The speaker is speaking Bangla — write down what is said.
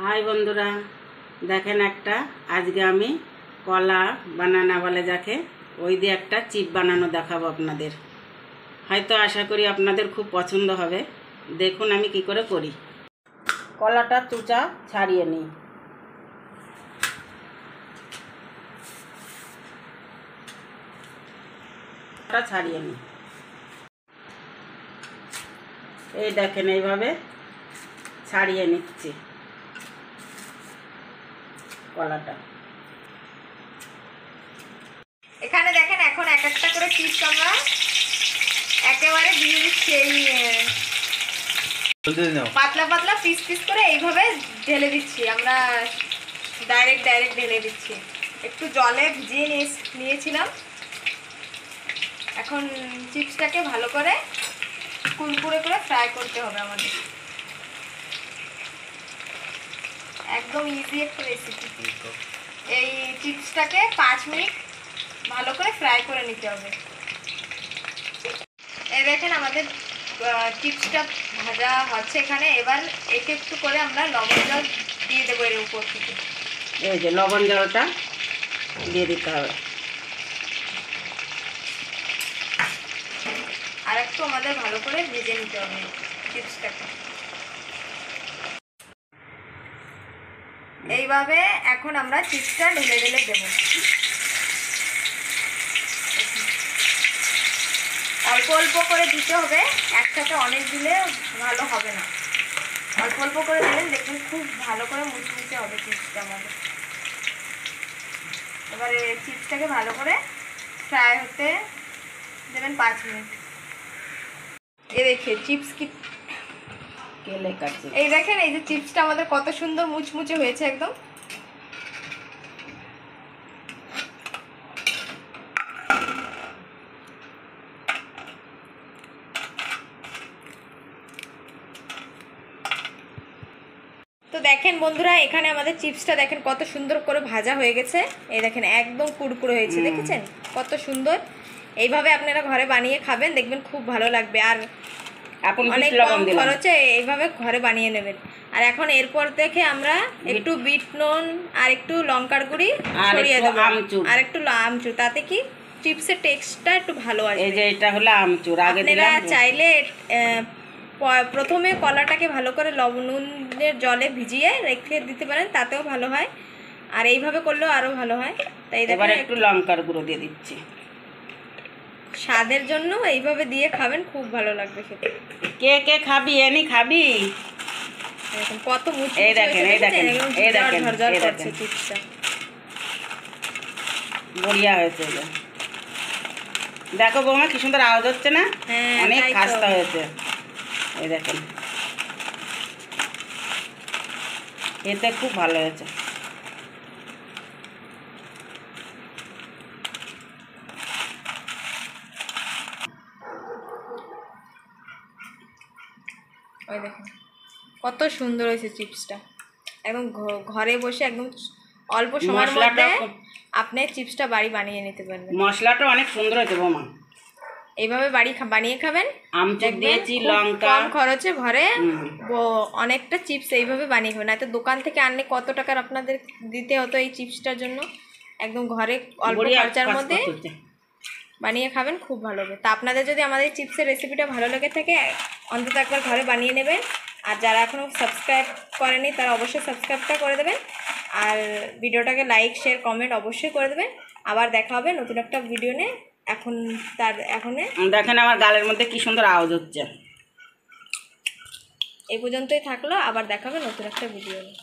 हाय बंधुरा देखें एक आज के आमी कला बानाना बोले जाके ओई दिए एक चिप बानानो देखाबो आपनादेर हयतो आशा करी आपनादेर खूब पसंद होबे। देखुन आमी कि करे करी। कलाटा चुचा छाड़िए नी छाड़िए नी এই দেখেন এইভাবে ছাড়িয়ে নিচ্ছি কলাটা। এখানে দেখেন এখন এক একটা করে পিস আমরা একেবারে দিয়ে দিচ্ছি। এই পাতলা পাতলা পিস পিস করে এইভাবে ঢেলে দিচ্ছি আমরা, ডাইরেক্ট ঢেলে দিচ্ছি। একটু জলে ভিজিয়ে নিয়েছিলাম। এখন চিপসটাকে ভালো করে কুরকুরে করে ফ্রাই করতে হবে আমাদের। একদম ইজি একটা রেসিপি। এই চিপসটাকে 5 মিনিট ভালো করে ফ্রাই করে নিতে হবে। এই দেখেন আমাদের চিপসটা ভাজা হচ্ছে এখানে। এবার একটু একটু করে আমরা লবণ জল দিয়ে দেবো এর উপর থেকে। এই যে লবণ জলটা দিয়ে দিতে হবে। আর একটু আমাদের ভালো করে ভেজে নিতে হবে চিপসটাকে। এইভাবে এখন আমরা চিপসটা ঢেলে ঢেলে দেবো। অল্প অল্প করে দিতে হবে, একসাথে অনেক দিলে ভালো হবে না। অল্প অল্প করে দিলেন দেখুন খুব ভালো করে মুচমুচে হবে চিপসটা আমাদের। এবারে চিপসটাকে ভালো করে ফ্রাই হতে দেবেন 5 মিনিট। এই দেখে চিপস কি কেলে কাটছে। এই দেখেন এই যে চিপসটা আমাদের কত সুন্দর মুচমুচে হয়েছে একদম। তো দেখেন বন্ধুরা এখানে আমাদের চিপসটা দেখেন কত সুন্দর করে ভাজা হয়ে গেছে। এই দেখেন একদম কুড়কুড়ে হয়েছে, দেখেছেন কত সুন্দর। এইভাবে আপনারা ঘরে বানিয়ে খাবেন, দেখবেন খুব ভালো লাগবে। আর অনেক কম খরচে এইভাবে ঘরে বানিয়ে নেবেন। আর এখন এরপর থেকে আমরা একটু বিট নুন আর একটু লঙ্কার গুঁড়ি ছড়িয়ে দেবো আর একটু আমচুর, তাতে কি চিপসের টেস্টটা একটু ভালো আসবে। এই যে এটা হলো আমচুর। আগে দিলাম। চাইলে প্রথমে কলাটাকে ভালো করে নুনের জলে ভিজিয়ে রেখে দিতে পারেন, তাতেও ভালো হয়। আর এইভাবে করলেও আরো ভালো হয়। তাই এবারে একটু লঙ্কার গুঁড়ো দিয়ে দিচ্ছি স্বাদের জন্য। এইভাবে দিয়ে খাবেন, খুব ভালো লাগবে খেতে। কে কে খাবি এনি খাবি। দেখুন কত মুচমুচে। এই দেখেন এই দেখেন এই দেখেন ঝরঝর করছে চিপসটা। বড়িয়া হয়েছে। দেখো বৌমা কি সুন্দর আওয়াজ হচ্ছে না? অনেক খাস্তা হয়েছে। এই দেখেন খেতে খুব ভালো হয়েছে। ওই দেখুন কত সুন্দর হয়েছে চিপসটা। একদম ঘরে বসে একদম অল্প সময়ের মধ্যে আপনি চিপসটা বানিয়ে নিতে পারবেন। মশলাটা অনেক সুন্দর হয়েছে বৌমা। এইভাবে বানিয়ে খাবেন। আমচুর দিয়েছি, লঙ্কা, কম খরচে ঘরে অনেকটা চিপস এইভাবে বানিয়ে খাবেন। নয়তো দোকান থেকে আনলে কত টাকার আপনাদের দিতে হতো এই চিপসটার জন্য। একদম ঘরে অল্প খরচার মধ্যে বানিয়ে খাবেন, খুব ভালো হবে। তা আপনাদের যদি আমাদের চিপসের রেসিপিটা ভালো লেগে থাকে অন্তত একবার ঘরে বানিয়ে নেবেন। আর যারা এখনও সাবস্ক্রাইব করেনি তারা অবশ্যই সাবস্ক্রাইবটা করে দেবেন। আর ভিডিওটাকে লাইক শেয়ার কমেন্ট অবশ্যই করে দেবেন। আবার দেখা হবে নতুন একটা ভিডিও নিয়ে। এখন দেখেন আমার গালের মধ্যে কি সুন্দর আওয়াজ হচ্ছে। এই পর্যন্তই থাকলো, আবার দেখা হবে নতুন একটা ভিডিও নিয়ে।